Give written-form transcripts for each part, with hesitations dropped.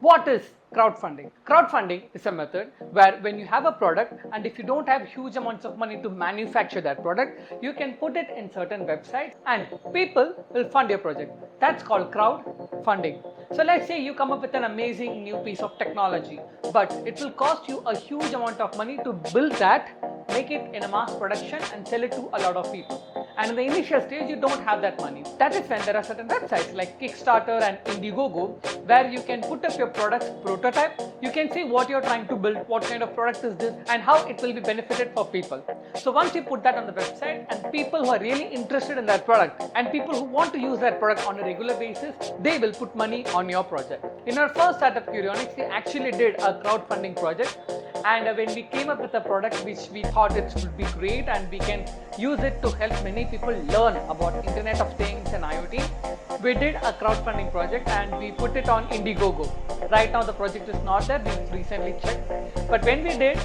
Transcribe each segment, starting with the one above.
What is crowdfunding? Crowdfunding is a method where when you have a product and if you don't have huge amounts of money to manufacture that product, you can put it in certain websites and people will fund your project. That's called crowdfunding. So let's say you come up with an amazing new piece of technology, but it will cost you a huge amount of money to build that, make it in a mass production and sell it to a lot of people. And in the initial stage, you don't have that money. That is when there are certain websites like Kickstarter and Indiegogo where you can put up your product's prototype. You can see what you're trying to build, what kind of product is this, and how it will be benefited for people. So once you put that on the website and people who are really interested in that product and people who want to use that product on a regular basis, they will put money on your project. In our first startup, Curionics, we actually did a crowdfunding project. And when we came up with a product which we thought it would be great and we can use it to help many people learn about Internet of Things and IoT, we did a crowdfunding project and we put it on Indiegogo. Right now the project is not there, we recently checked. But when we did,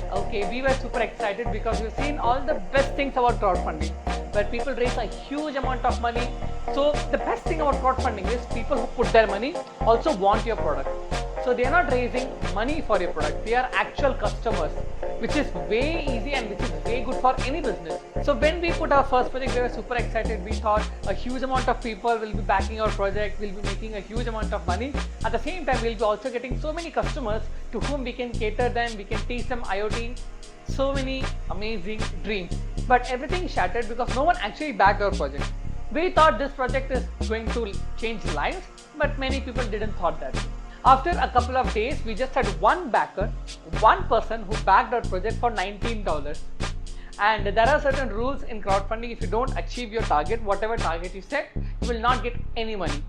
we were super excited because we've seen all the best things about crowdfunding, where people raise a huge amount of money. So the best thing about crowdfunding is people who put their money also want your product. So they are not raising money for your product, they are actual customers, which is way easy and which is way good for any business. So when we put our first project, we were super excited. We thought a huge amount of people will be backing our project, we'll be making a huge amount of money. At the same time, we'll be also getting so many customers to whom we can cater them, we can teach them IoT, so many amazing dreams. But everything shattered because no one actually backed our project. We thought this project is going to change lives, but many people didn't thought that. After a couple of days, we just had one backer, one person who backed our project for $19. And there are certain rules in crowdfunding. If you don't achieve your target, whatever target you set, you will not get any money.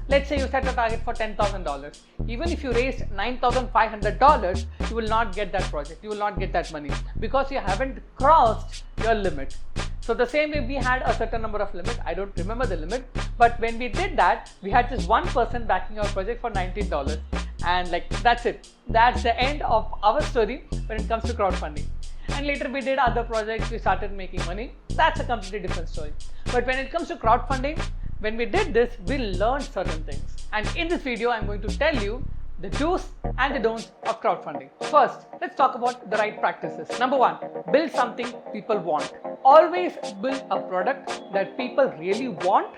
Let's say you set a target for $10,000. Even if you raised $9,500, you will not get that project. You will not get that money because you haven't crossed your limit. So the same way we had a certain number of limit, I don't remember the limit, but when we did that, we had just one person backing our project for $19 and that's it. That's the end of our story when it comes to crowdfunding. And later we did other projects, we started making money. That's a completely different story. But when it comes to crowdfunding, when we did this, we learned certain things. And in this video, I'm going to tell you the do's and the don'ts of crowdfunding. First, let's talk about the right practices. Number one, build something people want. Always build a product that people really want.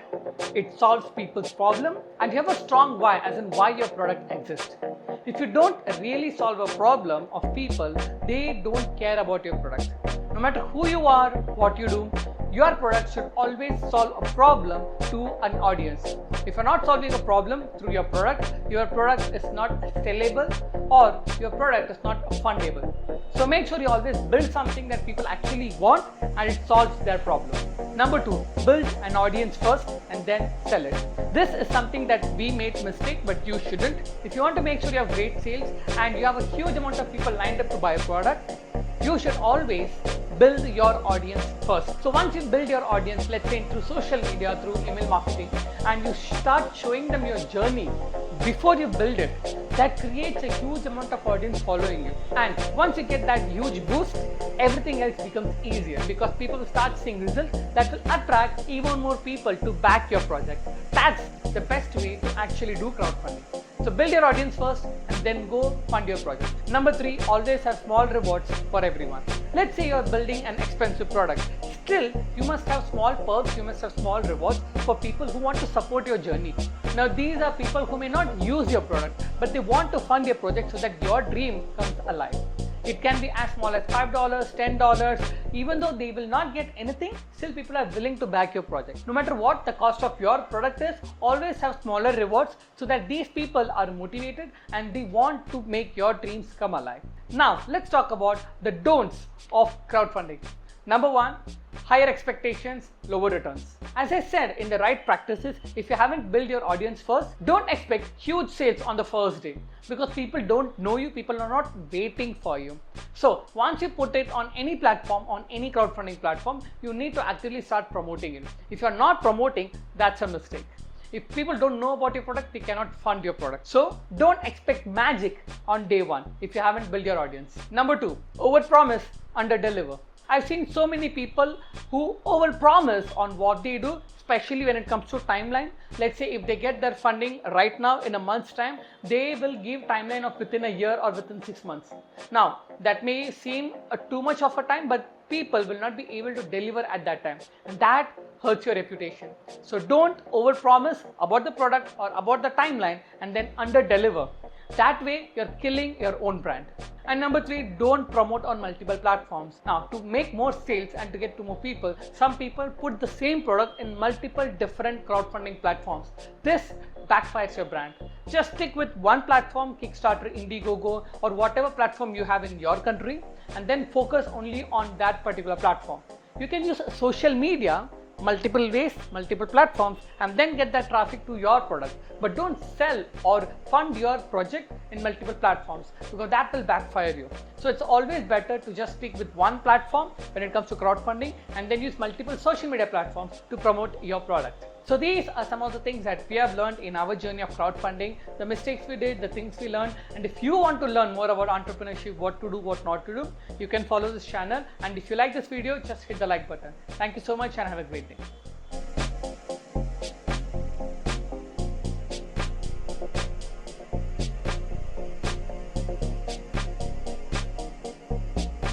It solves people's problem and you have a strong why, as in why your product exists. If you don't really solve a problem of people, they don't care about your product. No matter who you are, what you do, your product should always solve a problem to an audience. If you're not solving a problem through your product is not sellable or your product is not fundable. So make sure you always build something that people actually want and it solves their problem. Number two, build an audience first and then sell it. This is something that we made mistake, but you shouldn't. If you want to make sure you have great sales and you have a huge amount of people lined up to buy a product, you should always build your audience first. So once you build your audience, let's say through social media, through email marketing, and you start showing them your journey before you build it, that creates a huge amount of audience following you. And once you get that huge boost, everything else becomes easier because people will start seeing results that will attract even more people to back your project. That's the best way to actually do crowdfunding. So build your audience first and then go fund your project. Number three, always have small rewards for everyone. Let's say you're building an expensive product. Still, you must have small perks, you must have small rewards for people who want to support your journey. Now, these are people who may not use your product, but they want to fund your project so that your dream comes alive. It can be as small as $5, $10, even though they will not get anything, still people are willing to back your project. No matter what the cost of your product is, always have smaller rewards so that these people are motivated and they want to make your dreams come alive. Now, let's talk about the don'ts of crowdfunding. Number one, higher expectations, lower returns. As I said, in the right practices, if you haven't built your audience first, don't expect huge sales on the first day because people don't know you, people are not waiting for you. So once you put it on any platform, on any crowdfunding platform, you need to actively start promoting it. If you're not promoting, that's a mistake. If people don't know about your product, they cannot fund your product. So don't expect magic on day one if you haven't built your audience. Number two, overpromise, underdeliver. I've seen so many people who overpromise on what they do, especially when it comes to timeline. Let's say if they get their funding right now in a month's time, they will give timeline of within a year or within 6 months. Now, that may seem too much of a time, but people will not be able to deliver at that time, and that hurts your reputation. So don't overpromise about the product or about the timeline and then under-deliver. That way, you're killing your own brand. And number 3, don't promote on multiple platforms. Now, to make more sales and to get to more people, some people put the same product in multiple different crowdfunding platforms. This backfires your brand. Just stick with one platform, Kickstarter, Indiegogo, or whatever platform you have in your country, and then focus only on that particular platform. You can use social media, multiple ways, multiple platforms, and then get that traffic to your product. But don't sell or fund your project in multiple platforms, because that will backfire you. So it's always better to just stick with one platform when it comes to crowdfunding, and then use multiple social media platforms to promote your product. So these are some of the things that we have learned in our journey of crowdfunding, the mistakes we did, the things we learned. And if you want to learn more about entrepreneurship, what to do, what not to do, you can follow this channel. And if you like this video, just hit the like button. Thank you so much and have a great day.